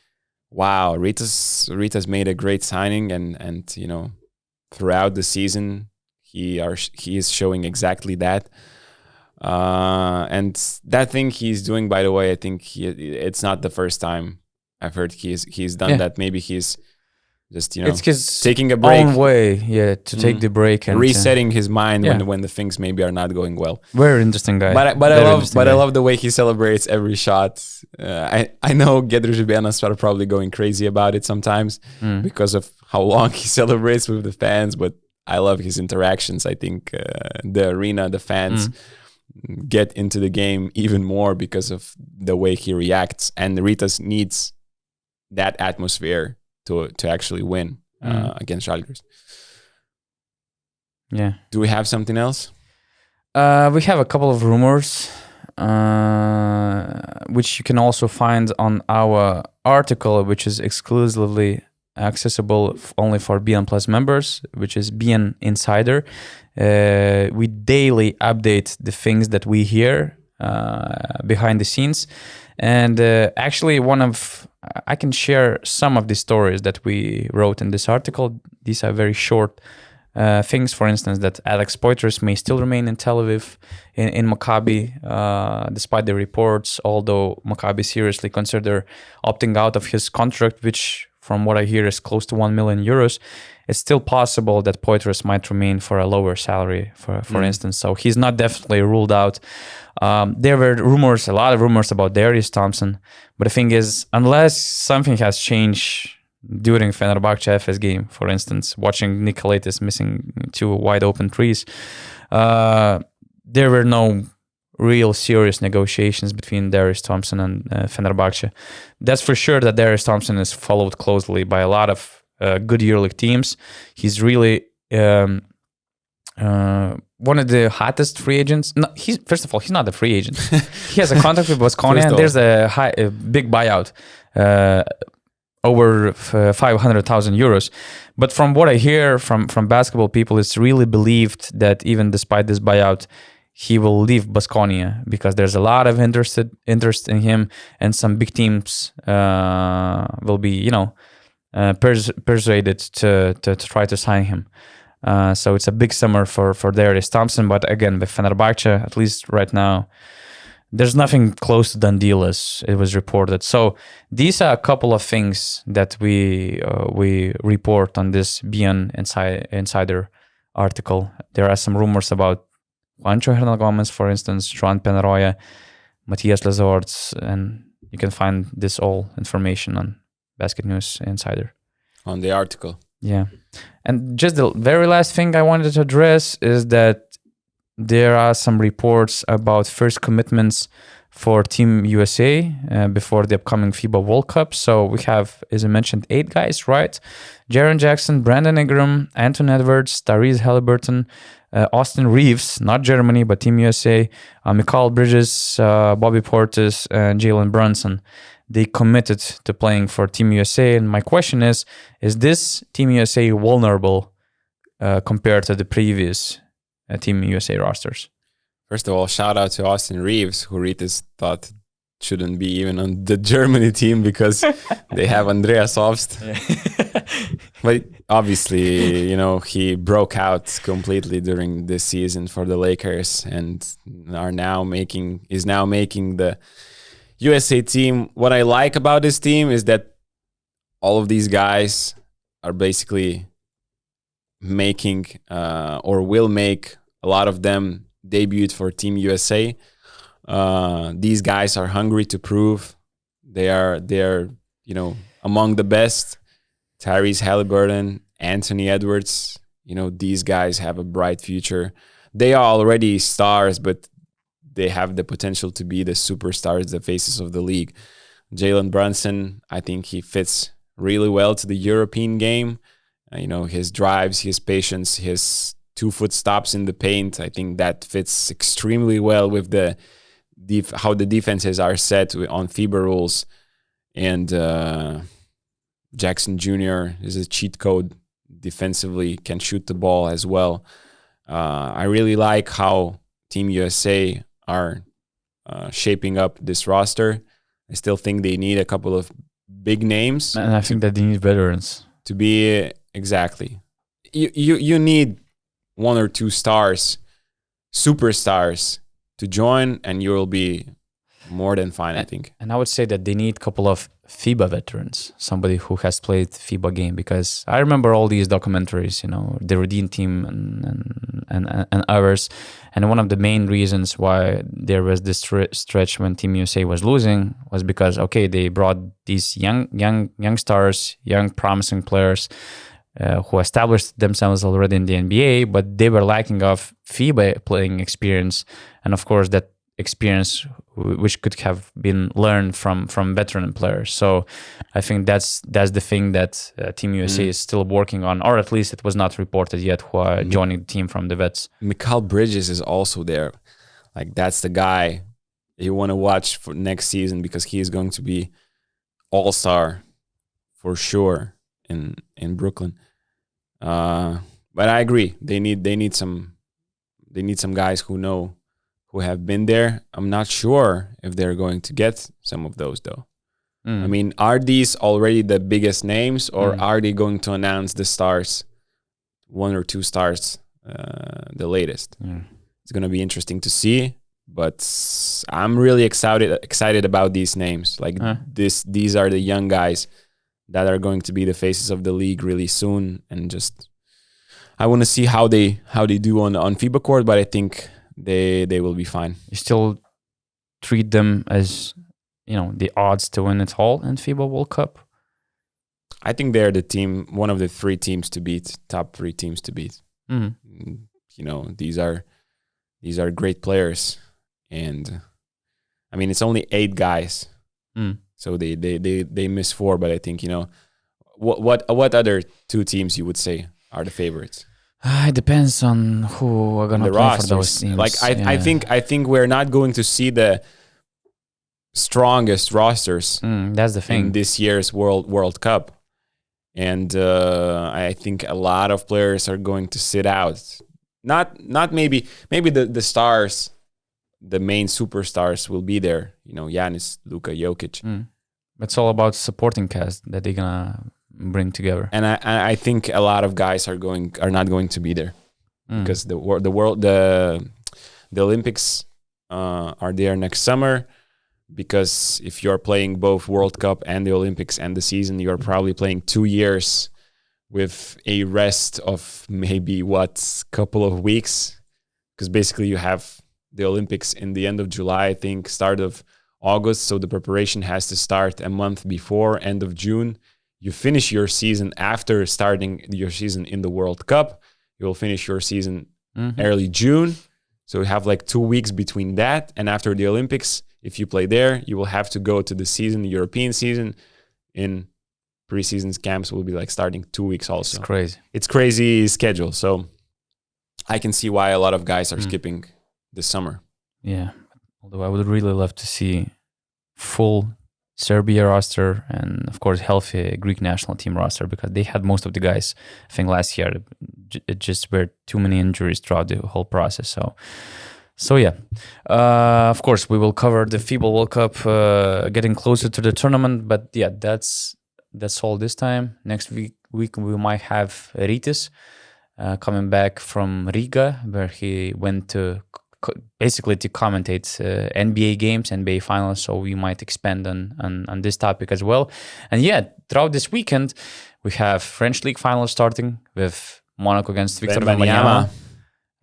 wow, Rita's made a great signing, and throughout the season he is showing exactly that. And that thing he's doing, by the way, I think it's not the first time I've heard he's done that. Maybe he's just it's his taking a break, own way, to take the break and resetting his mind when the things maybe are not going well. Very interesting guy. But I love the way he celebrates every shot. I know URBONUS are probably going crazy about it sometimes because of how long he celebrates with the fans. But I love his interactions. I think the arena, the fans get into the game even more because of the way he reacts. And Ritas needs that atmosphere to actually win against Žalgiris. Yeah. Do we have something else? We have a couple of rumors, which you can also find on our article, which is exclusively accessible only for BN Plus members, which is BN Insider. We daily update the things that we hear behind the scenes. And actually, I can share some of the stories that we wrote in this article. These are very short things. For instance, that Alex Poitras may still remain in Tel Aviv in Maccabi, despite the reports, although Maccabi seriously consider opting out of his contract, which from what I hear is close to 1 million euros. It's still possible that Poitras might remain for a lower salary, for instance. So he's not definitely ruled out. There were a lot of rumors about Darius Thompson. But the thing is, unless something has changed during Fenerbahce Efes game, for instance, watching Nikolaitis missing 2 wide open threes, there were no real serious negotiations between Darius Thompson and Fenerbahce. That's for sure that Darius Thompson is followed closely by a lot of good EuroLeague teams. He's really one of the hottest free agents. No, first of all, he's not a free agent. He has a contract with Baskonia, and there's a big buyout, over 500,000 euros. But from what I hear from basketball people, it's really believed that even despite this buyout, he will leave Baskonia because there's a lot of interest in him, and some big teams will be, persuaded to try to sign him. So it's a big summer for Darius Thompson. But again, with Fenerbahce, at least right now, there's nothing close to done deal as it was reported. So these are a couple of things that we report on this BN Insider article. There are some rumors about Juancho Hernán Gómez, for instance, Joan Penarroya, Matías Lazords, and you can find this all information on BasketNews Insider. On the article. Yeah. And just the very last thing I wanted to address is that there are some reports about first commitments for Team USA before the upcoming FIBA World Cup. So we have, as I mentioned, 8 guys, right? Jaren Jackson, Brandon Ingram, Anthony Edwards, Tyrese Halliburton, Austin Reeves, not Germany, but Team USA, Mikal Bridges, Bobby Portis, and Jalen Brunson. They committed to playing for Team USA. And my question is this Team USA vulnerable compared to the previous Team USA rosters? First of all, shout out to Austin Reeves, who Ritas thought shouldn't be even on the Germany team because they have Andreas Obst. But obviously, he broke out completely during this season for the Lakers and is now making the USA team. What I like about this team is that all of these guys are basically making or will make, a lot of them debuted for Team USA. These guys are hungry to prove they are among the best. Tyrese Halliburton, Anthony Edwards, these guys have a bright future. They are already stars, but they have the potential to be the superstars, the faces of the league. Jalen Brunson, I think he fits really well to the European game. His drives, his patience, his 2-foot stops in the paint. I think that fits extremely well with how the defenses are set on FIBA rules. And Jackson Jr. is a cheat code defensively, can shoot the ball as well. I really like how Team USA are shaping up this roster. I still think they need a couple of big names. And I think that they need veterans. To be exactly. You need 1 or 2 stars, superstars to join, and you will be more than fine, I think. And I would say that they need a couple of FIBA veterans, somebody who has played FIBA game, because I remember all these documentaries, the Redeem team and others. And one of the main reasons why there was this stretch when Team USA was losing was because, okay, they brought these young stars, young promising players who established themselves already in the NBA, but they were lacking of FIBA playing experience. And of course, that experience which could have been learned from veteran players. So I think that's the thing that Team USA is still working on, or at least it was not reported yet who are joining the team from the vets. Mikal Bridges is also there. Like, that's the guy you want to watch for next season, because he is going to be all-star for sure in Brooklyn. But I agree, they need some guys who have been there. I'm not sure if they're going to get some of those though. I mean, are these already the biggest names, or are they going to announce the stars, 1 or 2 stars, the latest? It's going to be interesting to see, but I'm really excited about these names. Like these are the young guys that are going to be the faces of the league really soon, and just I want to see how they do on FIBA court, but I think they will be fine. You still treat them as, the odds to win it all in FIBA World Cup? I think they're the team, one of the 3 teams to beat, top 3 teams to beat. These are great players, and I mean, it's only 8 guys, so they miss 4. But I think what other 2 teams you would say are the favorites? It depends on who are gonna play for those teams. Like I think we're not going to see the strongest rosters. That's the thing in this year's World Cup, and I think a lot of players are going to sit out. Not maybe the stars, the main superstars will be there. Giannis, Luka, Jokic. It's all about supporting cast that they're gonna bring together. And I think a lot of guys are not going to be there because the Olympics are there next summer. Because if you're playing both World Cup and the Olympics and the season, you're probably playing 2 years with a rest of maybe couple of weeks. Because basically you have the Olympics in the end of July, I think, start of August. So the preparation has to start a month before, end of June. You finish your season after starting your season in the World Cup. You will finish your season early June. So you have like 2 weeks between that. And after the Olympics, if you play there, you will have to go to the European season. In preseason camps will be like starting 2 weeks also. It's crazy. It's crazy schedule. So I can see why a lot of guys are skipping this summer. Yeah. Although I would really love to see full Serbia roster and, of course, healthy Greek national team roster, because they had most of the guys, I think, last year. It just were too many injuries throughout the whole process. So yeah, of course, we will cover the FIBA World Cup getting closer to the tournament. But yeah, that's all this time. Next week we might have Rytis coming back from Riga, where he went to basically to commentate NBA games, NBA finals. So we might expand on this topic as well. And yeah, throughout this weekend, we have French League finals starting with Monaco against Victor Wembanyama.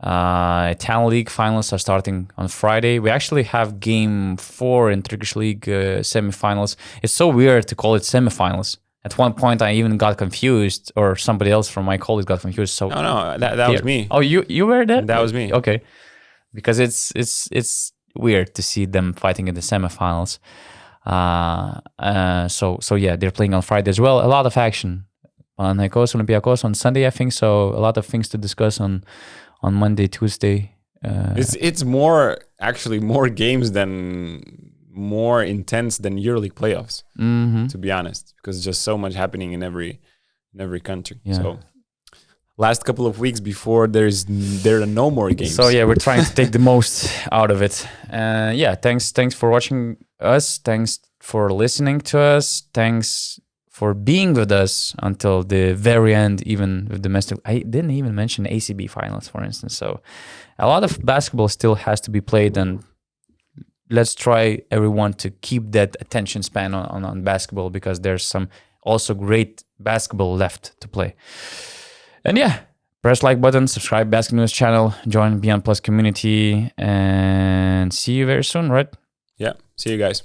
Italian League finals are starting on Friday. We actually have Game 4 in Turkish League semifinals. It's so weird to call it semifinals. At one point, I even got confused, or somebody else from my colleagues got confused. So no, that was me. Oh, you were there? That was me. Okay, because it's weird to see them fighting in the semifinals. So yeah, they're playing on Friday as well. A lot of action. Panathinaikos, Olympiacos on Sunday, I think. So a lot of things to discuss on Monday, Tuesday. It's actually more games than more intense than EuroLeague playoffs, to be honest, because just so much happening in every country. Yeah. So last couple of weeks before there are no more games. So yeah, we're trying to take the most out of it. Yeah, thanks for watching us. Thanks for listening to us. Thanks for being with us until the very end, even with domestic. I didn't even mention ACB finals, for instance. So a lot of basketball still has to be played, and let's try everyone to keep that attention span on basketball, because there's some also great basketball left to play. And yeah, press like button, subscribe BasketNews channel, join Beyond Plus community, and see you very soon, right? Yeah, see you guys.